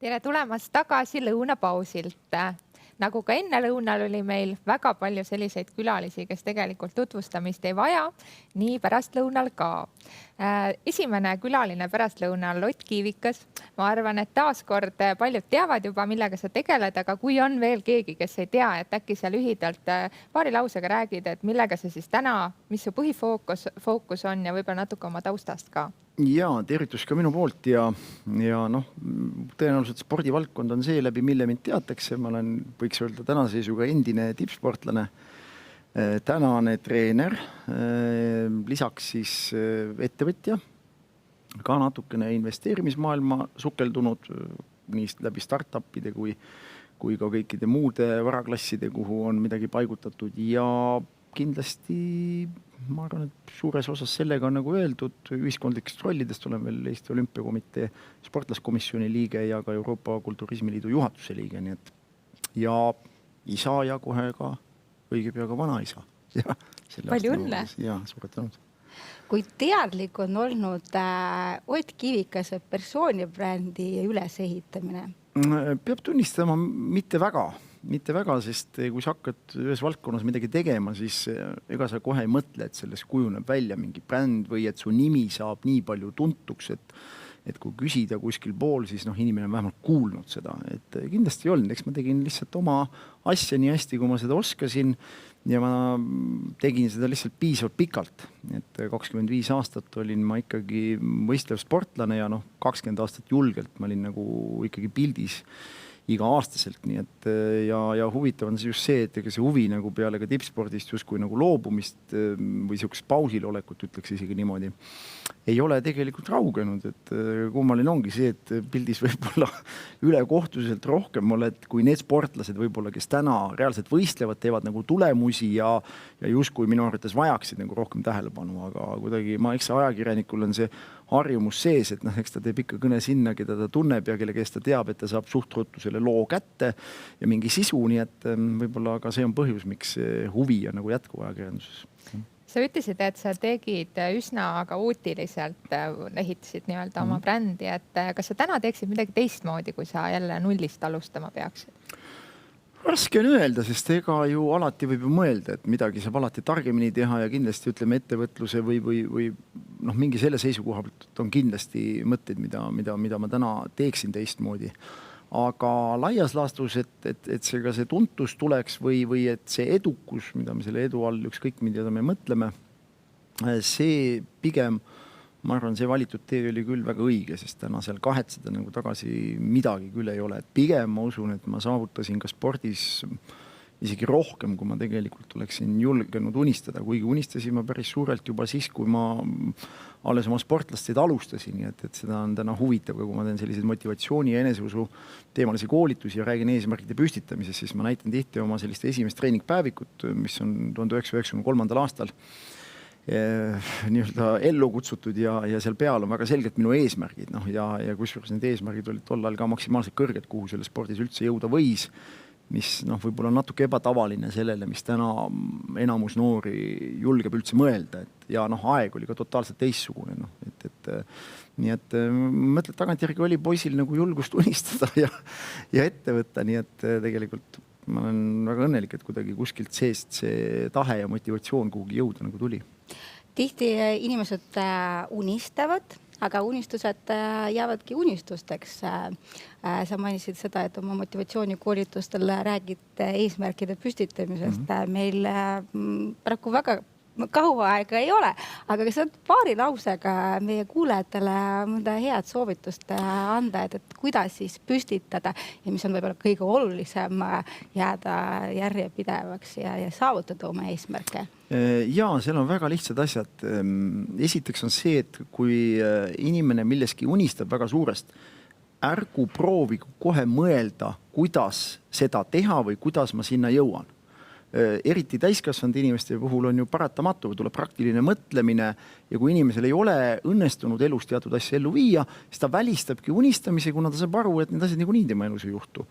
Tere tulemast tagasi lõunapausilt. Nagu ka enne lõunal oli meil väga palju selliseid külalisi, kes tegelikult tutvustamist ei vaja, nii pärastlõunal ka. Esimene külaline pärastlõunal Ott Kiivikas. Ma arvan, et taaskord paljud teavad juba, millega sa tegeled, aga kui on veel keegi, kes ei tea, et äkki sa lühidalt paari lausega räägid, et millega sa siis täna, mis su põhifookus on ja võib-olla natuke oma taustast ka. Ja tervitus ka minu poolt ja tõenäoliselt spordivaldkond on see läbi, mille mind teatakse. Ma olen, võiks öelda, tänaseisuga endine tippsportlane, tänane treener, lisaks siis ettevõtja, ka natukene investeerimismaailma sukeldunud nii läbi startupide kui ka kõikide muude varaklasside, kuhu on midagi paigutatud ja kindlasti ma arvan, et suures osas sellega on nagu öeldud, ühiskondlikest rollidest olen veel Eesti Olümpiakomitee sportlaskomisjoni liige ja ka Euroopa Kulturismiliidu juhatuse liige, nii et ja isa ja kohe ka õige pea ka vanaisa. Palju õnne! Ja, suured tänud. Kui teadlik on olnud Ott Kiivikase persoonibrändi ülesehitamine? Peab tunnistama mitte väga, sest kui sa hakkad ühes valdkonnas midagi tegema, siis ega sa kohe ei mõtle, et sellest kujuneb välja mingi bränd või et su nimi saab nii palju tuntuks, et kui küsida kuskil pool, siis inimene on vähemalt kuulnud seda. Et kindlasti ei olnud, eks ma tegin lihtsalt oma asja nii hästi, kui ma seda oskasin ja ma tegin seda lihtsalt piisavalt pikalt. Et 25 aastat olin ma ikkagi võistlev sportlane ja 20 aastat julgelt ma olin nagu ikkagi pildis iga aastaselt, nii et ja huvitav on just see, et see huvi nagu peale ka tippspordist justkui nagu loobumist või siukest pausil olekut, ütleks isegi niimoodi, ei ole tegelikult raugenud, et kummaline ongi see, et pildis võib-olla ülekohtuselt rohkem oled kui need sportlased võib-olla, kes täna reaalselt võistlevad, teevad nagu tulemusi ja justkui minu arvates vajaksid nagu rohkem tähelepanu, aga kuidagi eks ajakirjanikul on see harjumus sees, et eks ta teeb ikka kõne sinna, keda ta tunneb ja kelle kes ta teab, et ta saab suhtruttu selle loo kätte ja mingi sisu, nii et võib-olla ka see on põhjus, miks huvi on nagu jätkuv ajakirjanduses. Sa ütlesid, et sa tegid üsna kaootiliselt, ehitasid nii-öelda oma brändi, et kas sa täna teeksid midagi teistmoodi, kui sa jälle nullist alustama peaksid? Raske on öelda, sest ega ju alati võib ju mõelda, et midagi saab alati targemini teha ja kindlasti ütleme ettevõtluse või mingi selle seisukoha pealt on kindlasti mõtteid, mida ma täna teeksin teistmoodi. Aga laias laastus, et see tuntus tuleks või et see edukus, mida me selle edu all ükskõik mida me mõtleme, see pigem, ma arvan, see valitud tee oli küll väga õige, sest täna seal kahetseda nagu tagasi midagi küll ei ole. Pigem ma usun, et ma saavutasin ka spordis isegi rohkem, kui ma tegelikult oleksin julgenud unistada, kuigi unistasin ma päris suurelt juba siis, kui ma alles oma sportlasteid alustasin, nii et seda on täna huvitav, kui ma teen selliseid motivatsiooni ja eneseusu teemalisi koolitusi ja räägin eesmärkide püstitamises, siis ma näitan tihti oma sellist esimest treeningpäevikut, mis on 1993. aastal nii-öelda ellu kutsutud ja seal peal on väga selgelt minu eesmärgid ja kusjuures need eesmärgid olid tollal ka maksimaalselt kõrged, kuhu selles spordis üldse jõuda võis, mis võib-olla on natuke ebatavaline sellele, mis täna enamus noori julgeb üldse mõelda, ja aeg oli ka totaalselt teissugune, nii et mõtled tagantjärgi oli poisil nagu julgust unistada ja ette võtta, nii et tegelikult ma olen väga õnnelik, et kuidagi kuskilt seest see tahe ja motivatsioon kuhugi jõuda nagu tuli. Tihti inimesed unistavad, aga unistused jäävadki unistusteks. Sa mainisid seda, et oma motivatsioonikoolitustel räägid eesmärkide püstitamisest. Meil praegu väga kaua aega ei ole, aga kas on paari lausega meie kuulajatele mõnda head soovitust anda, et kuidas siis püstitada ja mis on võib-olla kõige olulisem jääda järjepidevaks ja saavutada oma eesmärke? Ja seal on väga lihtsad asjad. Esiteks on see, et kui inimene milleski unistab väga suurest, ärgu proovigu kohe mõelda, kuidas seda teha või kuidas ma sinna jõuan. eriti täiskasvanud inimeste puhul on ju paratamatu, tuleb praktiline mõtlemine ja kui inimesel ei ole õnnestunud elus teatud asja ellu viia, siis ta välistabki unistamise, kuna ta saab aru, et need asjad niikuinii tema elus ei juhtu.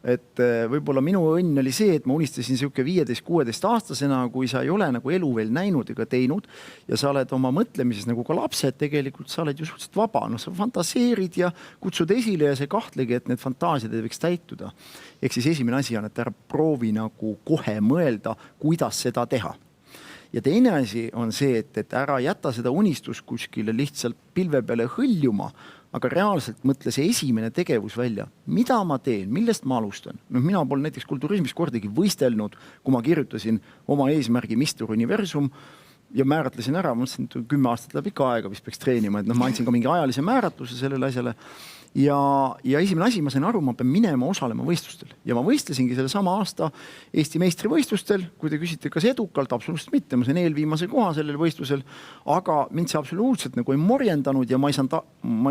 Et võib-olla minu õnn oli see, et ma unistasin siuke 15-16 aastasena, kui sa ei ole nagu elu veel näinud ega teinud ja sa oled oma mõtlemises nagu ka lapsed, tegelikult sa oled ju suhteliselt vaba, sa fantaseerid ja kutsud esile ja see kahtlegi, et need fantaasiad ei võiks täituda. Ehk siis esimene asi on, et ära proovi nagu kohe mõelda, kuidas seda teha. Ja teine asi on see, et ära jäta seda unistust kuskile lihtsalt pilve peale hõljuma, aga reaalselt mõtle see esimene tegevus välja. Mida ma teen? Millest ma alustan? Mina pole näiteks kulturismis kordagi võistelnud, kui ma kirjutasin oma eesmärgi Mr. Universum ja määratlesin ära, ma mõtlesin, et 10 aastat läheb ikka aega, mis peaks treenima, et ma andsin ka mingi ajalise määratluse sellele asjale. Ja esimene asi, ma sain aru, ma pean minema osalema võistlustel. Ja ma võistlesingi selle sama aasta Eesti meistrivõistlustel. Kui te küsite, kas edukalt, absoluutselt mitte. Ma sain eelviimase koha sellel võistlusel, aga mind see absoluutselt nagu ei morjendanud ja ma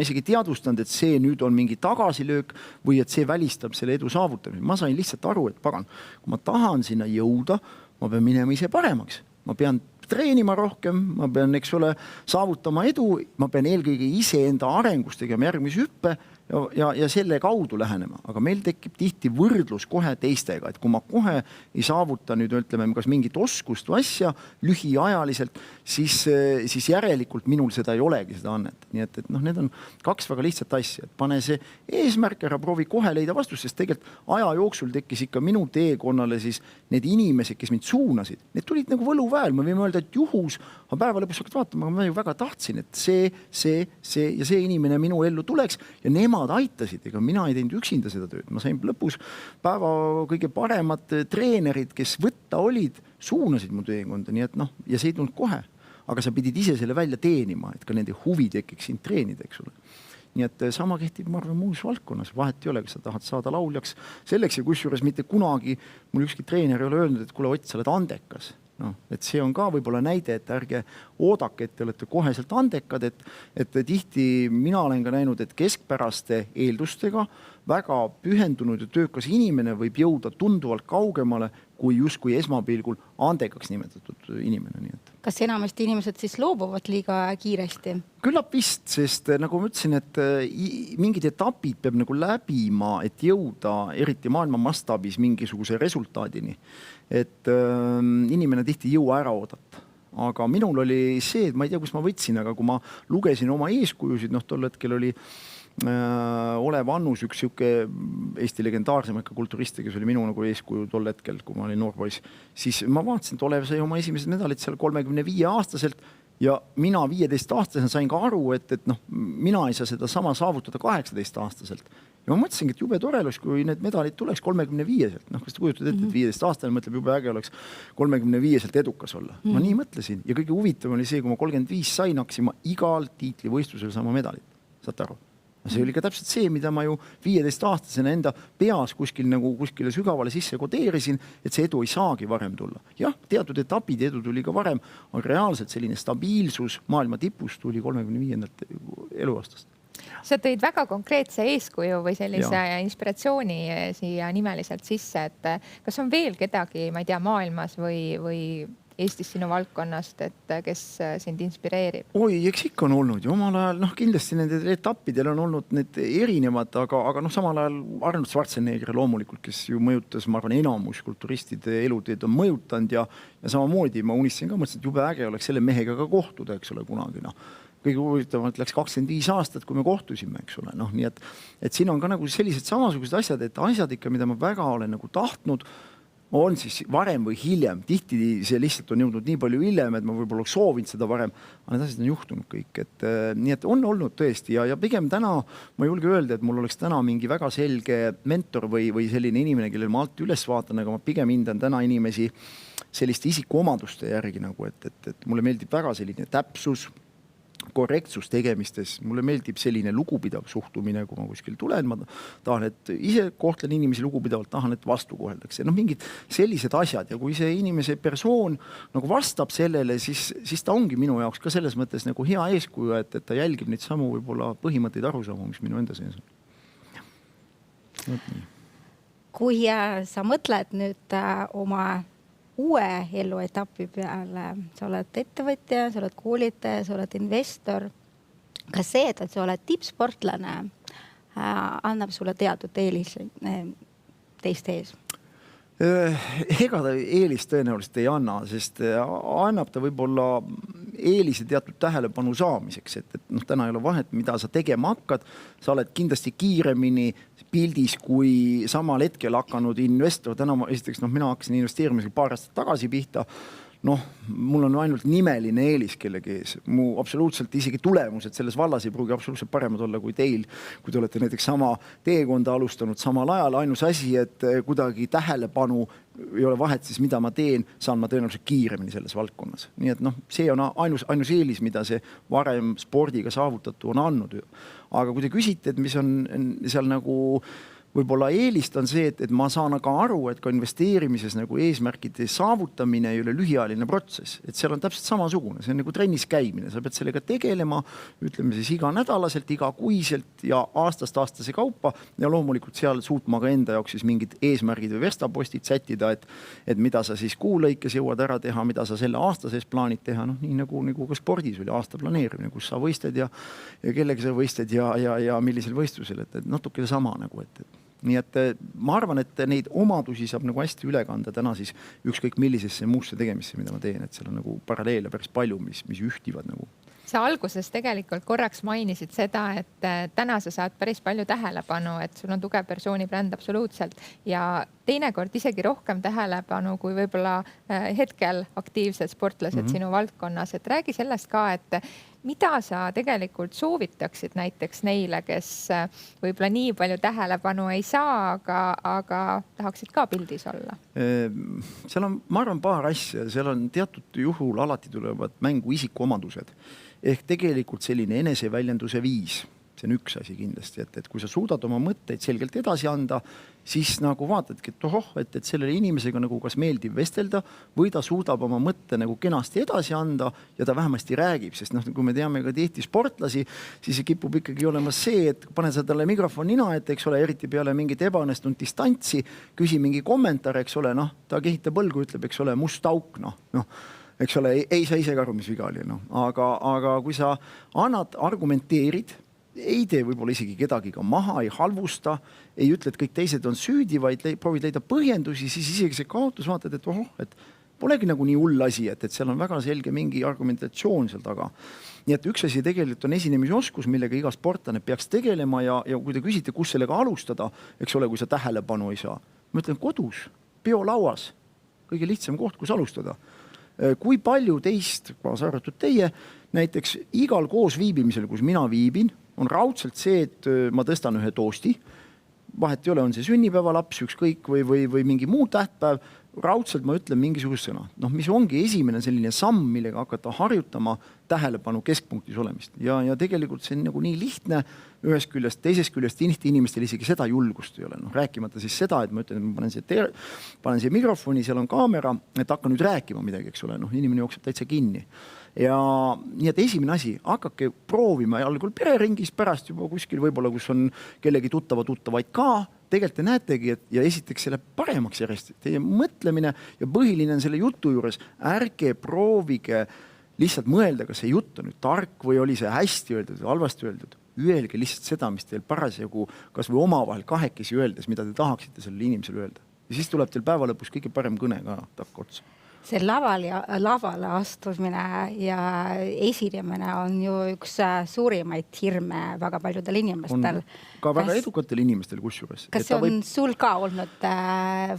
isegi teadvustanud, et see nüüd on mingi tagasilöök või et see välistab selle edu saavutamine. Ma sain lihtsalt aru, et pagan, kui ma tahan sinna jõuda, ma pean minema ise paremaks. Ma pean treenima rohkem, ma pean, eks ole, saavutama edu, ma pean eelkõige iseenda arengus tegema järgmise hüppe ja selle kaudu lähenema. Aga meil tekib tihti võrdlus kohe teistega, et kui ma kohe ei saavuta nüüd, ütleme, kas mingit oskust või asja lühiajaliselt, siis järelikult minul seda ei olegi, seda annet. Nii et need on kaks väga lihtsat asja. Pane see eesmärk ära, proovi kohe leida vastus, sest tegelikult aja jooksul tekkis ikka minu teekonnale siis need inimesed, kes mind suunasid. Need tulid nagu võluväel, me võime öelda, et juhus, aga päeva lõpus hakkad vaatama, ma ju väga tahtsin, et see inimene minu ellu tuleks ja nemad aitasid, ega mina ei teinud üksinda seda tööd. Ma sain lõpus päeva kõige paremad treenerid, kes võtta olid, suunasid mu teekonda, nii et ja see ei tulnud kohe. Aga sa pidid ise selle välja teenima, et ka nende huvi tekiks sind treenida, eks ole. Nii et sama kehtib, ma arvan, muus valdkonnas. Vahet ei ole, kas sa tahad saada lauljaks selleks ja kusjuures mitte kunagi mul ükski treener ei ole öelnud, et kuule Ott, sa oled andekas. Et see on ka võib-olla näide, et ärge oodake, et te olete koheselt andekad, et tihti mina olen ka näinud, et keskpäraste eeldustega väga pühendunud ja töökas inimene võib jõuda tunduvalt kaugemale kui justkui esmapilgul andekaks nimetatud inimene. Nii et. Kas enamasti inimesed siis loobuvad liiga kiiresti? Küllap vist, sest nagu ma ütlesin, et mingid etapid peab nagu läbima, et jõuda eriti maailma mastaabis mingisuguse resultaadini. Et inimene tihti ei jõua ära oodata. Aga minul oli see, et ma ei tea, kus ma võtsin, aga kui ma lugesin oma eeskujusid, tol hetkel oli Olev Annus, üks siuke Eesti legendaarsem kulturiste, kes oli minu nagu eeskuju tol hetkel, kui ma olin noorpoiss, siis ma vaatasin, et Olev sai oma esimesed medalid seal 35-aastaselt ja mina 15-aastasena sain ka aru, et mina ei saa seda sama saavutada 18-aastaselt. Ja ma mõtlesingi, et jube tore oleks, kui need medalid tuleks 35-selt. Kas te kujutad ette, et 15-aastane mõtleb jube äge oleks 35-selt edukas olla. Ma nii mõtlesin ja kõige huvitav oli see, kui ma 35 sain, hakkasin ma igal tiitlivõistlusel sama medalit. Saate aru? See oli ka täpselt see, mida ma ju 15-aastasena enda peas kuskile sügavale sisse kodeerisin, et see edu ei saagi varem tulla. Jah, teatud etapid edu tuli ka varem, aga reaalselt selline stabiilsus maailma tipus tuli 35. eluaastast. Sa tõid väga konkreetse eeskuju või sellise inspiratsiooni siia nimeliselt sisse, et kas on veel kedagi, ma ei tea, maailmas või Eestis sinu valdkonnast, et kes sind inspireerib? Oi, eks ikka on olnud ju omal ajal, kindlasti nende etappidel on olnud need erinevad, aga samal ajal Arnold Schwarzenegger loomulikult, kes ju mõjutas, ma arvan, enamus kulturistide eluteed on mõjutanud ja samamoodi ma unistasin ka, mõtlesin, et jube äge oleks selle mehega ka kohtuda, eks ole, kunagi. Kõige huvitavalt läks 25 aastat, kui me kohtusime, eks ole. Nii et siin on ka nagu sellised samasugused asjad, et asjad ikka, mida ma väga olen nagu tahtnud, on siis varem või hiljem. Tihti see lihtsalt on jõudnud nii palju hiljem, et ma võib-olla oleks soovinud seda varem, aga need asjad on juhtunud kõik. Nii et on olnud tõesti ja pigem täna ma julge öelda, et mul oleks täna mingi väga selge mentor või selline inimene, kellel ma alt üles vaatan, aga ma pigem hindan täna inimesi selliste isikuomaduste järgi, et mulle meeldib väga selline täpsus, korrektsus tegemistes. Mulle meeldib selline lugupidav suhtumine, kui ma kuskil tulen. Ma tahan, et ise kohtlen inimesi lugupidavalt, tahan, et vastu koheldakse. Mingid sellised asjad ja kui see inimese persoon nagu vastab sellele, siis ta ongi minu jaoks ka selles mõttes nagu hea eeskuju, et ta jälgib neid samu võib-olla põhimõtteid arusaama, mis minu enda sees on. Kui sa mõtled nüüd oma uue eluetapi peale, sa oled ettevõtja, sa oled koolitaja, sa oled investor. Ka see, et sa oled tippsportlane, annab sulle teatud eelisi teiste ees? Ega ta eelist tõenäoliselt ei anna, sest annab ta võib-olla eelise teatud tähelepanu saamiseks, et täna ei ole vahet, mida sa tegema hakkad, sa oled kindlasti kiiremini pildis kui samal hetkel hakanud investor. Täna esiteks, mina hakkasin investeerimisega paar aastat tagasi pihta. Mul on ainult nimeline eelis kellegi ees. Mu absoluutselt isegi tulemused selles vallas ei pruugi absoluutselt paremad olla kui teil, kui te olete näiteks sama teekonda alustanud samal ajal. Ainus asi, et kuidagi tähelepanu ei ole vahet siis, mida ma teen, saan ma tõenäoliselt kiiremini selles valdkonnas. Nii et see on ainus eelis, mida see varem spordiga saavutatu on andnud. Aga kui te küsite, et mis on seal nagu võib-olla eelist on see, et ma saan aga aru, et ka investeerimises nagu eesmärkide saavutamine ei ole lühiajaline protsess. Et seal on täpselt samasugune, see on nagu trennis käimine. Sa pead sellega tegelema, ütleme siis iga nädalaselt, iga kuiselt ja aastast aastase kaupa ja loomulikult seal suutma ka enda jaoks siis mingid eesmärgid või verstapostid sättida, et mida sa siis kuu lõikes jõuad ära teha, mida sa selle aasta sees plaanid teha. Nii nagu ka spordis oli aasta planeerimine, kus sa võistled ja kellega sa võistled ja millisel võistlusel, et natuke sama nagu, nii et ma arvan, et neid omadusi saab nagu hästi üle kanda täna siis ükskõik millisesse muusse tegemisse, mida ma teen, et seal on nagu paralleele päris palju, mis ühtivad nagu. Sa alguses tegelikult korraks mainisid seda, et täna sa saad päris palju tähelepanu, et sul on tugev persoonibränd absoluutselt ja teinekord isegi rohkem tähelepanu kui võib-olla hetkel aktiivsed sportlased sinu valdkonnas. Et räägi sellest ka, et mida sa tegelikult soovitaksid näiteks neile, kes võib-olla nii palju tähelepanu ei saa, aga tahaksid ka pildis olla? Seal on, ma arvan, paar asja. Seal on teatud juhul alati tulevad mängu isikuomadused. Ehk tegelikult selline eneseväljenduse viis. See on üks asi kindlasti, et kui sa suudad oma mõtteid selgelt edasi anda, siis nagu vaatadki, et sellele inimesega nagu kas meeldib vestelda või ta suudab oma mõtte nagu kenasti edasi anda ja ta vähemasti räägib, sest kui me teame ka tihti sportlasi, siis kipub ikkagi olema see, et paned sa talle mikrofon nina ette, eks ole, eriti peale mingit ebaõnnestunud distantsi, küsi mingi kommentaar, eks ole, ta kehitab põlgu, ütleb, eks ole, must auk, eks ole, ei saa ise ka aru, mis viga oli, aga kui sa annad, argumenteerid, ei tee võib-olla isegi kedagi ka maha, ei halvusta, ei ütle, et kõik teised on süüdi, vaid proovid leida põhjendusi, siis isegi see kaotus vaatad, et polegi nagu nii hull asi, et seal on väga selge mingi argumentatsioon seal taga. Nii et üks asi tegelikult on esinemisoskus, millega iga sportlane peaks tegelema ja kui te küsite, kus sellega alustada, eks ole, kui sa tähelepanu ei saa. Ma ütlen kodus, biolauas, kõige lihtsam koht, kus alustada. Kui palju teist, kaasa arvatud teie, näiteks igal koos viibimisel, kus mina viibin, on raudselt see, et ma tõstan ühe toosti, vahet ei ole, on see sünnipäevalaps, ükskõik või mingi muu tähtpäev, raudselt ma ütlen mingisugust sõna. Mis ongi esimene selline samm, millega hakata harjutama tähelepanu keskpunktis olemist. Ja tegelikult see on nagu nii lihtne ühest küljest, teisest küljest inimestel isegi seda julgust ei ole. Rääkimata siis seda, et ma ütlen, et panen siia mikrofoni, seal on kaamera, et hakka nüüd rääkima midagi, eks ole. Inimene jookseb täitsa kinni. Ja nii et esimene asi, hakake proovima ja algul pereringis, pärast juba kuskil võib-olla, kus on kellegi tuttavaid ka, tegelikult te näetegi, ja esiteks selle paremaks järjest. Teie mõtlemine ja põhiline on selle jutu juures, ärge proovige lihtsalt mõelda, kas see jutt on nüüd tark või oli see hästi öeldud või halvasti öeldud. Öelge lihtsalt seda, mis teil parasjagu kas või omavahel kahekesi öeldes, mida te tahaksite sellele inimesele öelda. Ja siis tuleb teil päeva lõpus kõige parem kõne ka takka otsa. See lavale astumine ja esinemine on ju üks suurimaid hirme väga paljudel inimestel. Ka väga edukatel inimestel kusjuures. Kas see on sul ka olnud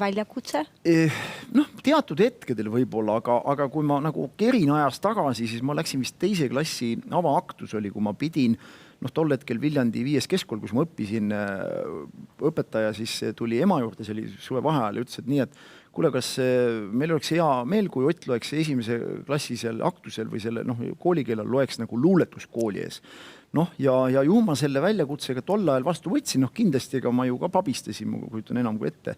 väljakutse? Teatud hetkedel võib-olla, aga kui ma nagu kerin ajast tagasi, siis ma läksin vist 2. klassi avaaktus oli, kui ma pidin tol hetkel Viljandi 5. keskkool, kus ma õppisin, õpetaja siis tuli ema juurde, see oli suve vaheajal ja ütles, et nii, et kuule, kas meil oleks hea meel, kui Ott loeks 1. klassi seal aktusel või selle koolikeelel loeks nagu luuletuskooli ees. Ja ju ma selle väljakutsega tol ajal vastu võtsin, kindlasti ega ma ju ka pabistasin, ma kujutan enam kui ette.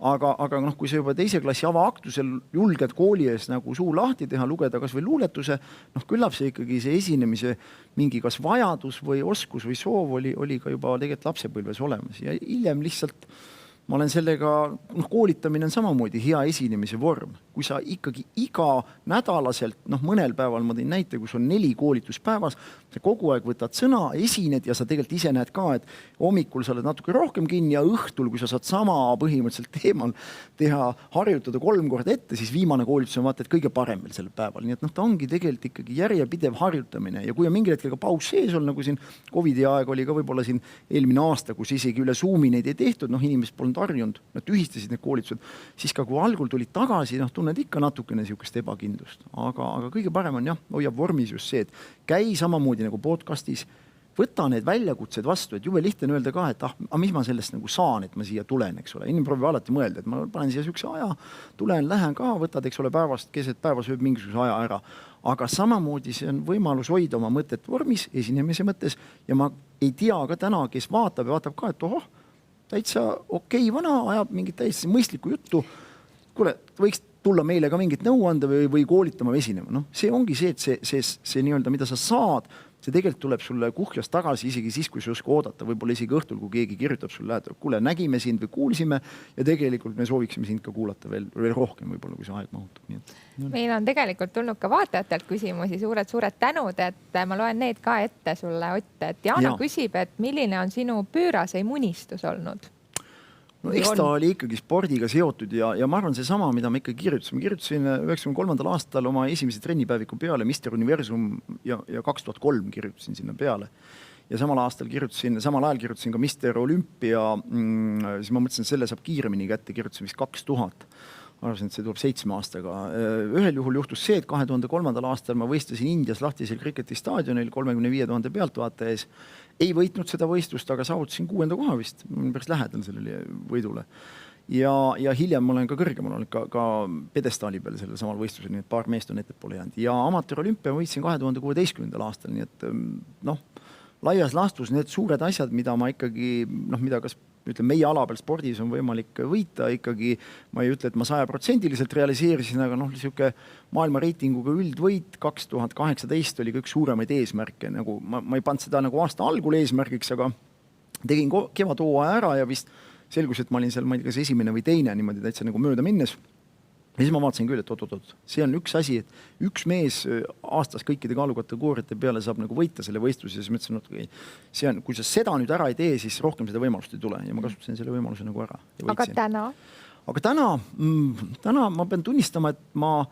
Aga kui sa juba 2. klassi avaaktusel julged kooli ees nagu suu lahti teha, lugeda kas või luuletuse, küllap see ikkagi see esinemise mingi kas vajadus või oskus või soov oli ka juba tegelikult lapsepõlves olemas. Ja hiljem lihtsalt ma olen sellega, koolitamine on samamoodi hea esinemise vorm. Kui sa ikkagi iga nädalaselt, mõnel päeval ma tõin näite, kus on 4 koolituspäevas, sa kogu aeg võtad sõna, esined ja sa tegelikult ise näed ka, et hommikul sa oled natuke rohkem kinni ja õhtul, kui sa saad sama põhimõtteliselt teemal teha, harjutada 3 korda ette, siis viimane koolitus on vaata, et kõige parem veel sellel päeval. Nii et ta ongi tegelikult ikkagi järjepidev harjutamine ja kui on mingil hetkel ka paus sees olnud, nagu siin Covidi aeg oli ka võib-olla siin eelmine aasta, kus isegi üle Zoomi neid ei tehtud, inimesed polnud harjunud, nad tühistasid need koolitused, siis ka kui algul tulid tagasi, tunned ikka natukene niisugust ebakindlust. Aga kõige parem on hoiab vormis just see, et käi samamoodi nagu podcastis, võta need väljakutsed vastu, et jube lihtne öelda ka, et mis ma sellest nagu saan, et ma siia tulen, eks ole. Inimene proovib alati mõelda, et ma panen siia sükse aja, tulen, lähen ka, võtad, eks ole, päevast, keset päeva sööb mingisuguse aja ära. Aga samamoodi see on võimalus hoida oma mõtet vormis, esinemise mõttes ja ma ei tea ka täna, kes vaatab ka, et täitsa okei vana, ajab mingit täiesti mõistlikku juttu. Kuule, võiks tulla meile ka mingit nõu anda või koolitama või esinema. See ongi see, et see nii-öelda, mida sa saad, see tegelikult tuleb sulle kuhjast tagasi isegi siis, kui sa oska oodata, võib-olla isegi õhtul, kui keegi kirjutab sulle, et kuule, nägime sind või kuulsime ja tegelikult me sooviksime sind ka kuulata veel rohkem, võib-olla kui see aeg mahutub. Meil on tegelikult tulnud ka vaatajatelt küsimusi, suured tänud, et ma loen need ka ette sulle, Ott, et Jaana küsib, et milline on sinu pööraseim unistus olnud? Eks ta oli ikkagi spordiga seotud ja ma arvan seesama, mida ma ikkagi kirjutasin. Ma kirjutasin 93. aastal oma esimese trennipäeviku peale Mr. Universum ja 2003 kirjutasin sinna peale. Ja samal ajal kirjutasin ka Mr. Olympia, siis ma mõtlesin, et selle saab kiiremini kätte, kirjutasin vist 2000. Arvasin, et see tuleb 7 aastaga. Ühel juhul juhtus see, et 2003. aastal ma võistlesin Indias lahtisel kriketi staadionil 35 000 pealtvaataja ees. Ei võitnud seda võistlust, aga saavutasin 6. koha vist. Päris lähedal sellele võidule. Ja hiljem ma olen ka kõrgemal olnud ka pedestaali peal sellel samal võistlusel, nii et paar meest on ettepoole jäänud. Ja amatöörolümpia võitsin 2016. aastal, nii et laias laastus need suured asjad, mida ma ikkagi, mida kas meie ala peal spordis on võimalik võita ikkagi, ma ei ütle, et ma 100% realiseerisin, aga niisugune maailma reitinguga üldvõit 2018 oli kõik suuremaid eesmärke. Nagu, ma ei pannud seda nagu aasta algul eesmärgiks, aga tegin kevadhooaja ära ja vist selgus, et ma olin seal, ma ei tea, kas esimene või teine niimoodi täitsa nagu mööda minnes. Ja siis ma vaatasin küll, et oot. See on üks asi, et üks mees aastas kõikide kaalukategooriate peale saab nagu võita selle võistluse ja siis mõtlesin, et kui sa seda nüüd ära ei tee, siis rohkem seda võimalust ei tule ja ma kasutasin selle võimaluse nagu ära. Aga täna ma pean tunnistama, et ma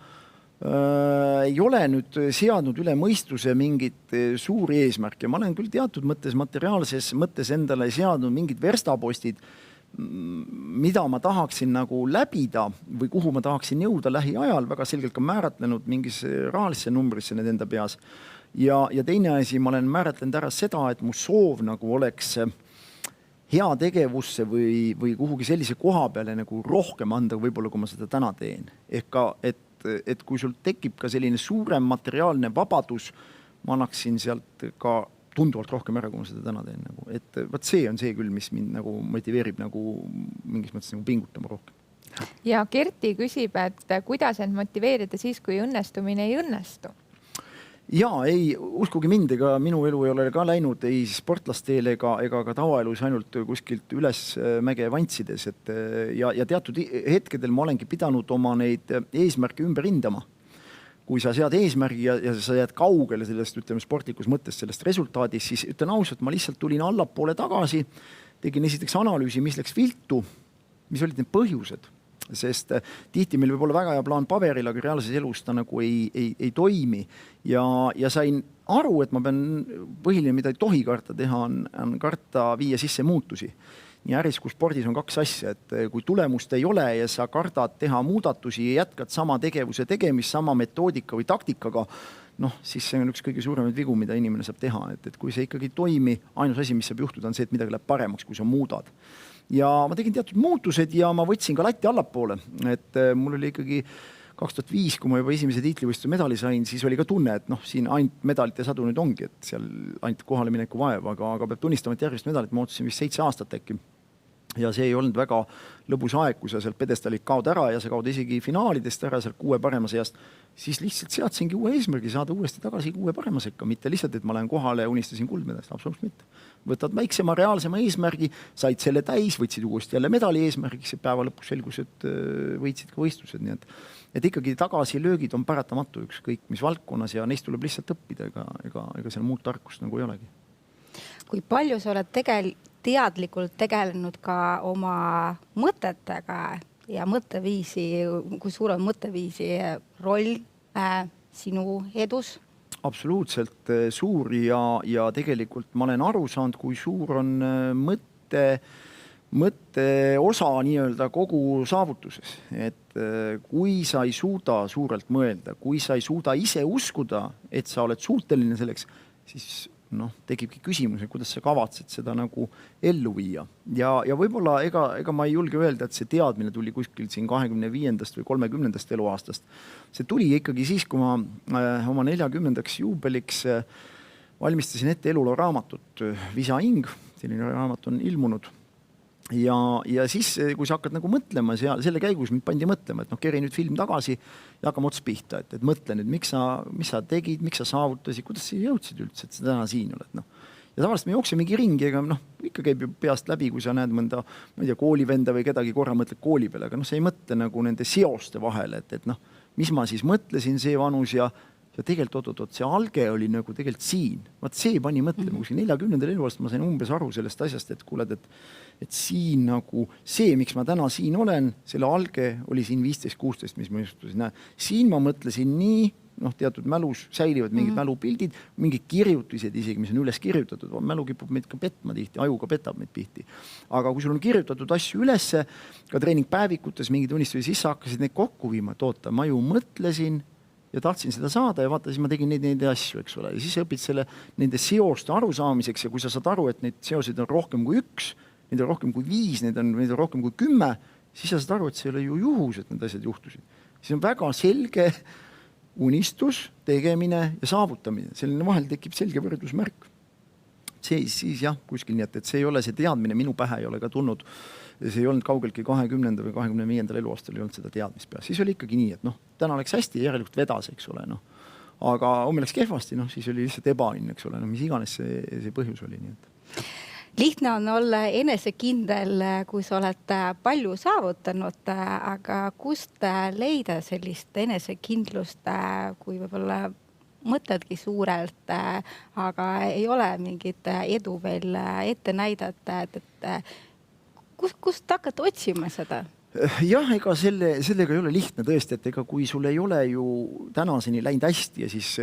ei ole nüüd seadnud üle mõistuse mingit suuri eesmärke. Ma olen küll teatud mõttes materiaalses mõttes endale seadnud mingid verstapostid, mida ma tahaksin nagu läbida või kuhu ma tahaksin jõuda lähiajal, väga selgelt ka määratlenud mingis rahalisse numbrisse need enda peas. Ja teine asi, ma olen määratlenud ära seda, et mu soov nagu oleks hea tegevusse või kuhugi sellise koha peale nagu rohkem anda võib-olla, kui ma seda täna teen. Ehk ka, et kui sul tekib ka selline suurem materiaalne vabadus, ma annaksin sealt ka tunduvalt rohkem ära, kui ma seda täna teen. Et võt see on see küll, mis mind nagu motiveerib nagu mingis mõttes nagu pingutama rohkem. Ja Kerti küsib, et kuidas end motiveerida siis, kui õnnestumine ei õnnestu? Ei, uskugi mind, ega minu elu ei ole ka läinud ei sportlasteel ega ka tavaelus ainult kuskilt üles mäge vantsides. Ja teatud hetkedel ma olengi pidanud oma neid eesmärke ümber hindama. Kui sa sead eesmärgi ja sa jääd kaugele sellest, ütleme, sportlikus mõttes sellest resultaadist, siis ütlen ausalt, ma lihtsalt tulin allapoole tagasi, tegin esiteks analüüsi, mis läks viltu, mis olid need põhjused. Sest tihti meil võib olla väga hea plaan paberil, aga reaalses elus ta nagu ei toimi. Ja sain aru, et ma pean põhiline, mida ei tohi karta teha, on karta viia sisse muutusi. Nii äris kui spordis on 2 asja, et kui tulemust ei ole ja sa kardad teha muudatusi ja jätkad sama tegevuse tegemist, sama metoodika või taktikaga, siis see on üks kõige suuremaid vigu, mida inimene saab teha. Et kui see ikkagi toimi, ainus asi, mis saab juhtuda, on see, et midagi läheb paremaks, kui sa muudad. Ja ma tegin teatud muutused ja ma võtsin ka latti allapoole. Et mul oli ikkagi 2005, kui ma juba esimese tiitlivõistluse medali sain, siis oli ka tunne, et siin ainult medalite sadu nüüd ongi, et seal ainult kohale mineku vaev, aga peab tunnistama, et järgmist medalit ma ootasin vist 7 aastat äkki. ja see ei olnud väga lõbus aeg, kui sa sealt pedestalilt kaod ära ja sa kaod isegi finaalidest ära sealt 6 parema seast, siis lihtsalt seadsingi uue eesmärgi saada uuesti tagasi 6 parema sekka, mitte lihtsalt, et ma lähen kohale ja unistasin kuldmedalist, absoluutselt mitte. Võtad väiksema, reaalsema eesmärgi, said selle täis, võtsid uuesti jälle medali eesmärgiks ja päeva lõpuks selgus, et võitsid ka võistlused, nii et ikkagi tagasilöögid on paratamatu ükskõik mis valdkonnas ja neist tuleb lihtsalt õppida, ega seal muud tarkust nagu ei olegi. Kui palju sa oled teadlikult tegelenud ka oma mõtetega ja mõtteviisi, kui suur on mõtteviisi roll sinu edus? Absoluutselt suur ja tegelikult ma olen aru saanud, kui suur on mõtte osa nii-öelda kogu saavutuses. Et kui sa ei suuda suurelt mõelda, kui sa ei suuda ise uskuda, et sa oled suuteline selleks, siis tekibki küsimus, kuidas sa kavatsed seda nagu ellu viia. Ja võib-olla ega ma ei julge öelda, et see teadmine tuli kuskil siin 25. või 30. eluaastast. See tuli ikkagi siis, kui ma oma 40. juubeliks valmistasin ette eluloo raamatut Visa hing, selline raamat on ilmunud. Ja siis, kui sa hakkad nagu mõtlema, selle käigus mind pandi mõtlema, et keri nüüd film tagasi ja hakkame ots pihta, et mõtle nüüd, mis sa tegid, miks sa saavutasid, kuidas sa jõudsid üldse, et sa täna siin oled. Ja tavaliselt me jooksemegi ringi, ega ikka käib ju peast läbi, kui sa näed mõnda, ma ei tea, koolivenda või kedagi korra mõtled kooli peale, aga sa ei mõtle nagu nende seoste vahele, et mis ma siis mõtlesin see vanus ja tegelikult see alge oli nagu tegelikult siin. Vaat see pani mõtlema, kui 40. eluaastal ma sain umbes aru sellest asjast, et kuuled, et siin nagu see, miks ma täna siin olen, selle alge oli siin 15-16, mis ma istusin. Siin ma mõtlesin nii, teatud mälus säilivad mingid mälupildid, mingid kirjutised isegi, mis on üles kirjutatud. Mälu kipub meid ka petma tihti, ajuga petab meid tihti. Aga kui sul on kirjutatud asju ülesse, ka treeningpäevikutes mingid unistusi, siis sa hakkasid neid kokku viima, et oota, ma ju mõtlesin ja tahtsin seda saada ja vaata, siis ma tegin neid asju, eks ole. Ja siis õpid nende seoste arusaamiseks ja kui sa saad aru, et neid seoseid on rohkem kui 1, neid on rohkem kui 5, neid on rohkem kui 10, siis sa saad aru, et see ei ole ju juhus, et need asjad juhtusid. Siis on väga selge unistus, tegemine ja saavutamine. Selline vahel tekib selge võrdlusmärk. Siis jah, kuskil nii, et see ei ole see teadmine, minu pähe ei ole ka tulnud. See ei olnud kaugeltki 20. või 25. eluaastal ei olnud seda teadmist peas. Siis oli ikkagi nii, et täna läks hästi ja järelikult vedas, eks ole. Aga homme läks kehvasti, siis oli lihtsalt ebaõnn, eks ole. Mis iganes see põhjus oli. Nii et. Lihtne on olla enesekindel, kui sa oled palju saavutanud, aga kust leida sellist enesekindlust, kui võib-olla mõtledki suurelt, aga ei ole mingit edu veel ette näidata, et kust hakkad otsima seda? Jah, ega sellega ei ole lihtne tõesti, et ega kui sul ei ole ju tänaseni läinud hästi ja siis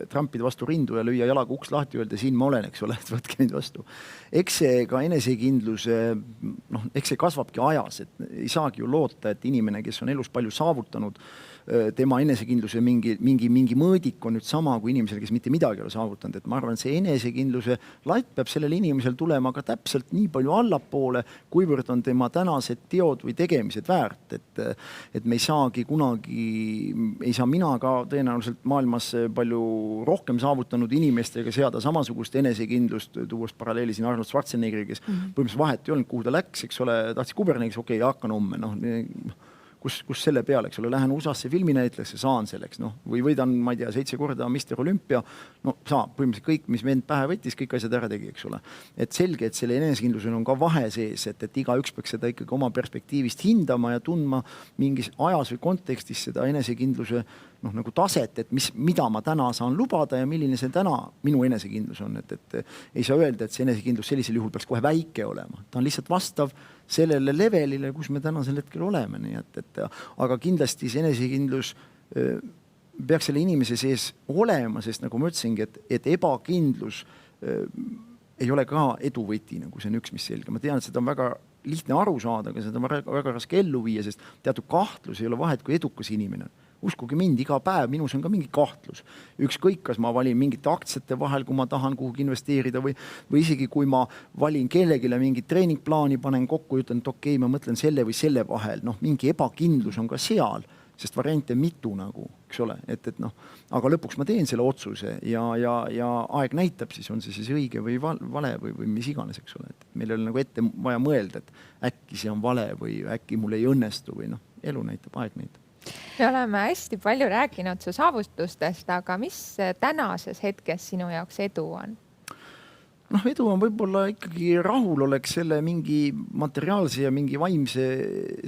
trampida vastu rindu ja lüüa jalaga uks lahti öelda, siin ma olen, eks ole, et võtke neid vastu. Eks see ka enesekindlus, eks see kasvabki ajas, et ei saagi ju loota, et inimene, kes on elus palju saavutanud, tema enesekindluse mingi mõõdik on nüüd sama kui inimesel, kes mitte midagi ei ole saavutanud. Et ma arvan, et see enesekindluse latt peab sellel inimesel tulema ka täpselt nii palju allapoole, kuivõrd on tema tänased teod või tegemised väärt. Et me ei saagi kunagi, ei saa mina ka tõenäoliselt maailmas palju rohkem saavutanud inimestega seada samasugust enesekindlust, tuues paralleeli siin Arnold Schwarzeneggeri, kes põhimõtteliselt vahet ei olnud, kuhu ta läks, eks ole, tahtis Kubernetes, okei, hakkan homme, kus selle peale, eks ole, lähen USA-sse filminäitlesse, saan selleks, või võidan, ma ei tea, 7 korda Mr. Olympia, saa põhimõtteliselt kõik, mis vend pähe võttis, kõik asjad ära tegi, eks ole. Et selge, et selle enesekindlusel on ka vahe sees, et iga üks peaks seda ikkagi oma perspektiivist hindama ja tundma mingis ajas või kontekstis seda enesekindluse nagu taset, et mida ma täna saan lubada ja milline see täna minu enesekindlus on. Et ei saa öelda, et see enesekindlus sellisel juhul peaks kohe väike olema. Ta on lihtsalt vastav sellele levelile, kus me tänasel hetkel oleme. Nii aga kindlasti see enesekindlus peaks selle inimese sees olema, sest nagu ma ütlesingi, et ebakindlus ei ole ka eduvõti, nagu see on üks, mis selge. Ma tean, et seda on väga lihtne aru saada, aga seda on väga raske ellu viia, sest teatud kahtlus ei ole vahet, kui edukas inimene on. Uskuge mind, iga päev minus on ka mingi kahtlus. Ükskõik, kas ma valin mingite aktsiate vahel, kui ma tahan kuhugi investeerida või isegi kui ma valin kellegile mingit treeningplaani, panen kokku ja ütlen, et okei, ma mõtlen selle või selle vahel. Mingi ebakindlus on ka seal. sest variante mitu nagu, eks ole, et noh, aga lõpuks ma teen selle otsuse ja aeg näitab siis, on see siis õige või vale või mis iganes, eks ole, et meil ei ole nagu ette vaja mõelda, et äkki see on vale või äkki mul ei õnnestu või noh, elu näitab, aeg näitab. Me oleme hästi palju rääkinud su saavutustest, aga mis tänases hetkes sinu jaoks edu on? Noh, edu on võib-olla ikkagi rahulolek selle mingi materiaalse ja mingi vaimse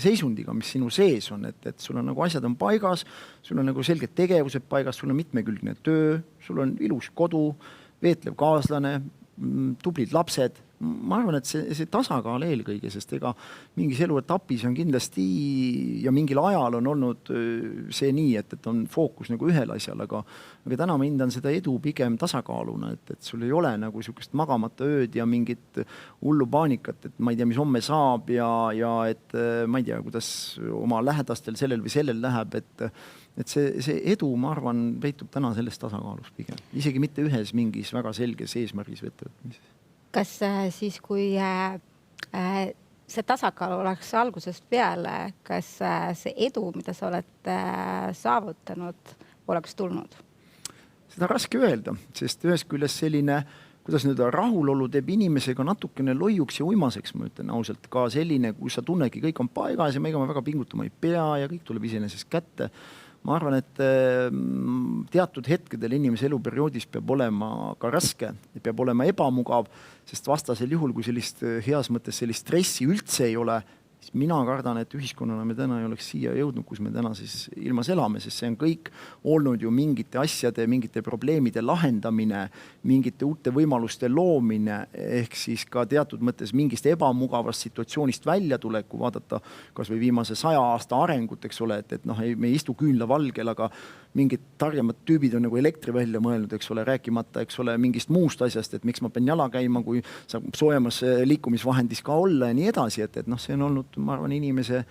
seisundiga, mis sinu sees on, et sul on nagu asjad on paigas, sul on nagu selged tegevused paigas, sul on mitmekülgne töö, sul on ilus kodu, veetlev kaaslane, tublid lapsed. Ma arvan, et see tasakaal eelkõige, sest ega mingis eluetapis on kindlasti ja mingil ajal on olnud see nii, et on fookus nagu ühel asjal, aga täna ma hindan seda edu pigem tasakaaluna, et sul ei ole nagu sihukest magamata ööd ja mingit hullu paanikat, et ma ei tea, mis homme saab ja et ma ei tea, kuidas oma lähedastel sellel või sellel läheb, et see edu, ma arvan, peitub täna selles tasakaalus pigem. Isegi mitte ühes mingis väga selges eesmärgis või ettevõtmises. Kas siis, kui see tasakaal oleks algusest peale, kas see edu, mida sa oled saavutanud, oleks tulnud? Seda on raske öelda, sest ühest küljest selline, kuidas nüüd rahulolu teeb inimesega natukene loiuks ja uimaseks, ma ütlen ausalt, ka selline, kus sa tunnedki, kõik on paigas ja ega ma väga pingutama ei pea ja kõik tuleb iseenesest kätte. Ma arvan, et teatud hetkedel inimese eluperioodis peab olema ka raske, peab olema ebamugav, sest vastasel juhul, kui sellist heas mõttes sellist stressi üldse ei ole, siis mina kardan, et ühiskonnana me täna ei oleks siia jõudnud, kus me täna siis ilmas elame, sest see on kõik olnud ju mingite asjade, mingite probleemide lahendamine, mingite uute võimaluste loomine, ehk siis ka teatud mõttes mingist ebamugavast situatsioonist välja tuleku, vaadata kas või viimase 100 aasta arengut, eks ole, et noh, me ei istu küünla valgel, aga mingid targemad tüübid on nagu elektri välja mõelnud, eks ole, rääkimata, eks ole, mingist muust asjast, et miks ma pean jala käima, kui saab soojemas liikumisvahendis ka olla ja nii edasi, et noh, see on olnud, ma arvan, inimese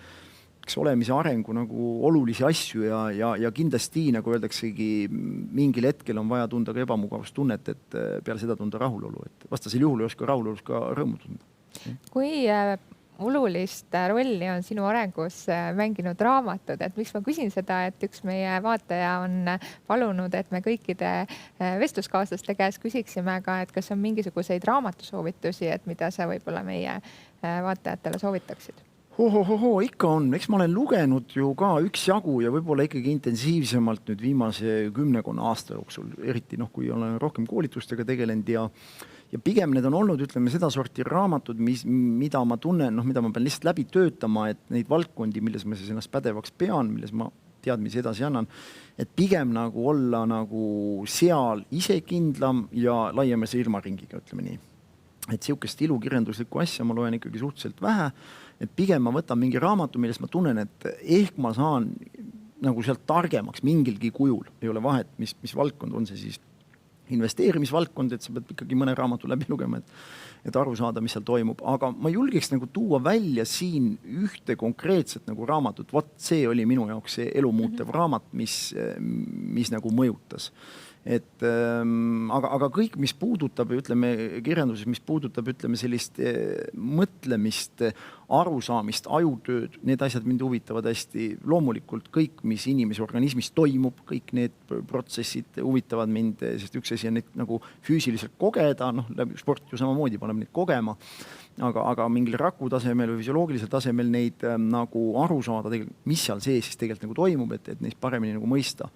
olemise arengu nagu olulisi asju ja kindlasti, nagu öeldaksegi, mingil hetkel on vaja tunda ka ebamugavustunnet, et peale seda tunda rahulolu, et vastasel juhul ei oska rahulolus ka rõõmu tunda. Kui olulist rolli on sinu arengus mänginud raamatud, et miks ma küsin seda, et üks meie vaataja on palunud, et me kõikide vestluskaaslaste käes küsiksime ka, et kas on mingisuguseid raamatusoovitusi, et mida sa võib-olla meie vaatajatele soovitaksid? Ikka on. Eks ma olen lugenud ju ka üksjagu ja võib-olla ikkagi intensiivsemalt nüüd viimase 10 aasta jooksul, eriti kui olen rohkem koolitustega tegelenud ja pigem need on olnud, ütleme, seda sorti raamatud, mida ma tunnen, mida ma pean lihtsalt läbi töötama, et neid valdkondi, milles ma siis ennast pädevaks pean, milles ma teadmisi edasi annan, et pigem nagu olla nagu seal isekindlam ja laiemase ilmaringiga, ütleme nii. Et sihukest ilukirjanduslikku asja ma loen ikkagi suhteliselt vähe, et pigem ma võtan mingi raamatu, milles ma tunnen, et ehk ma saan nagu sealt targemaks mingilgi kujul, ei ole vahet, mis valdkond on see siis investeerimisvaldkond, et sa pead ikkagi mõne raamatu läbi lugema, et aru saada, mis seal toimub. Aga ma julgeks nagu tuua välja siin ühte konkreetset nagu raamatut. Vot see oli minu jaoks see elumuutev raamat, mis nagu mõjutas. Aga kõik, mis puudutab, ütleme, kirjanduses, mis puudutab, ütleme, sellist mõtlemist, arusaamist, ajutööd, need asjad mind huvitavad hästi. Loomulikult kõik, mis inimese organismis toimub, kõik need protsessid huvitavad mind, sest üks asi on neid nagu füüsiliselt kogeda, läbi sport ju samamoodi paneb neid kogema, aga mingil raku tasemel või füsioloogilisel tasemel neid nagu aru saada, mis seal sees siis tegelikult nagu toimub, et neist paremini nagu mõista.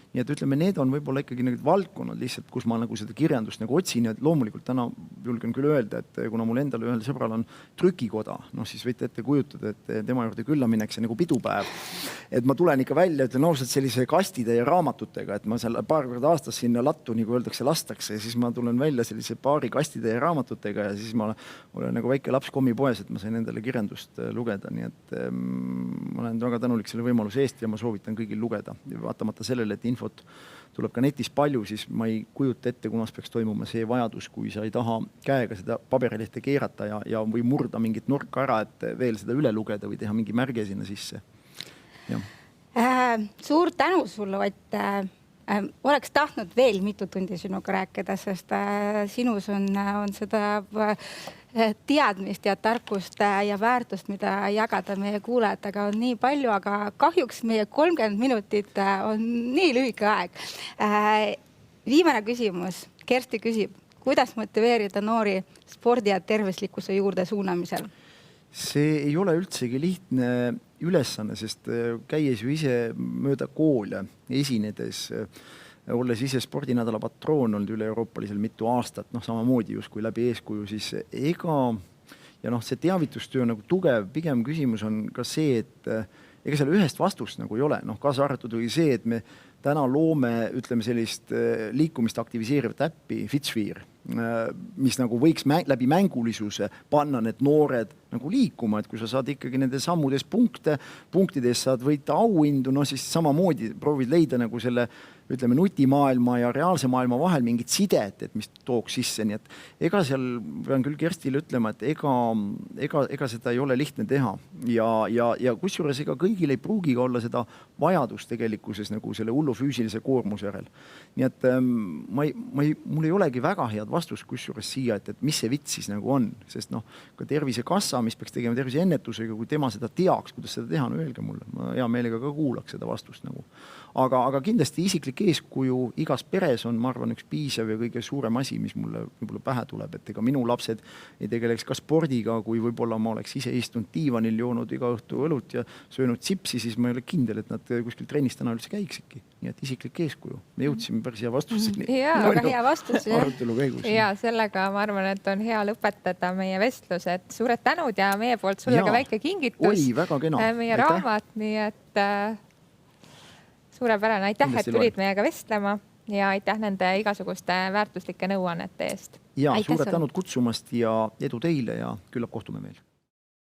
Nii et ütleme, need on võib-olla ikkagi need valdkonnad lihtsalt, kus ma nagu seda kirjandust nagu otsin ja loomulikult täna julgen küll öelda, et kuna mul endal ühel sõbral on trükikoda, siis võite ette kujutada, et tema juurde külla minnakse nagu pidupäev. Et ma tulen ikka välja, ütlen ausalt sellise kastide ja raamatutega, et ma seal paar korda aastas sinna lattu, nagu öeldakse, lastakse ja siis ma tulen välja sellise paari kastide ja raamatutega ja siis ma olen nagu väike laps kommipoes, et ma sain endale kirjandust lugeda, nii et ma olen väga tänulik selle võimaluse eest ja ma soovitan kõigil lugeda. Vaatamata sellele, et infot tuleb ka netis palju, siis ma ei kujuta ette, kunas peaks toimuma see vajadus, kui sa ei taha käega seda paberilehte keerata ja või murda mingit nurka ära, et veel seda üle lugeda või teha mingi märge sinna sisse. Suur tänu sulle, Ott. Oleks tahtnud veel mitu tundi sinuga rääkida, sest sinus on seda teadmist ja tarkust ja väärtust, mida jagada meie kuulajatega on nii palju, aga kahjuks meie 30 minutit on nii lühike aeg. Viimane küsimus. Kersti küsib, kuidas motiveerida noori spordi ja tervislikkuse juurde suunamisel? See ei ole üldsegi lihtne ülesanne, sest käies ju ise mööda koole, esinedes, olles ise spordinädala patroon olnud üle-euroopalisel mitu aastat, samamoodi justkui läbi eeskuju, siis see teavitustöö nagu tugev, pigem küsimus on ka see, et ega seal ühest vastust nagu ei ole. Kaasa arvatud oli see, et me täna loome, ütleme sellist liikumist aktiviseerivat äppi FitSphere, mis nagu võiks läbi mängulisuse panna need noored nagu liikuma, et kui sa saad ikkagi nende sammudes punktides saad võita auhindu, siis samamoodi proovid leida nagu selle, ütleme, nutimaailma ja reaalse maailma vahel mingit sidet, et mis tooks sisse. Nii et ega seal pean küll Kerstile ütlema, et ega seda ei ole lihtne teha. Ja kusjuures ega kõigil ei pruugi olla seda vajadust tegelikkuses nagu selle hullu füüsilise koormuse järel. Nii et mul ei olegi väga head vastust kusjuures siia, et mis see vits siis nagu on. Sest ka Tervisekassa, mis peaks tegema terviseennetusega, kui tema seda teaks, kuidas seda teha, öelge mulle. Ma hea meelega ka kuulaks seda vastust nagu. Aga kindlasti isiklik eeskuju igas peres on, ma arvan, üks piisav ja kõige suurem asi, mis mulle võib-olla pähe tuleb, et ega minu lapsed ei tegeleks ka spordiga, kui võib-olla ma oleks ise istunud diivanil, joonud iga õhtu õlut ja söönud sipsi, siis ma ei ole kindel, et nad kuskil trennis täna üldse käiksidki. Nii et isiklik eeskuju. Me jõudsime päris hea vastuseni. Väga hea vastus. Arutelu käigus. Ja sellega ma arvan, et on hea lõpetada meie vestlus, et suured tänud ja meie poolt sulle ka väike kingitus. Oli väga kena. Meie raamat, nii et suurepärane. Aitäh, et tulid meiega vestlema ja aitäh nende igasuguste väärtuslike nõuannete eest. Ja suured tänud kutsumast ja edu teile ja küllap kohtume veel.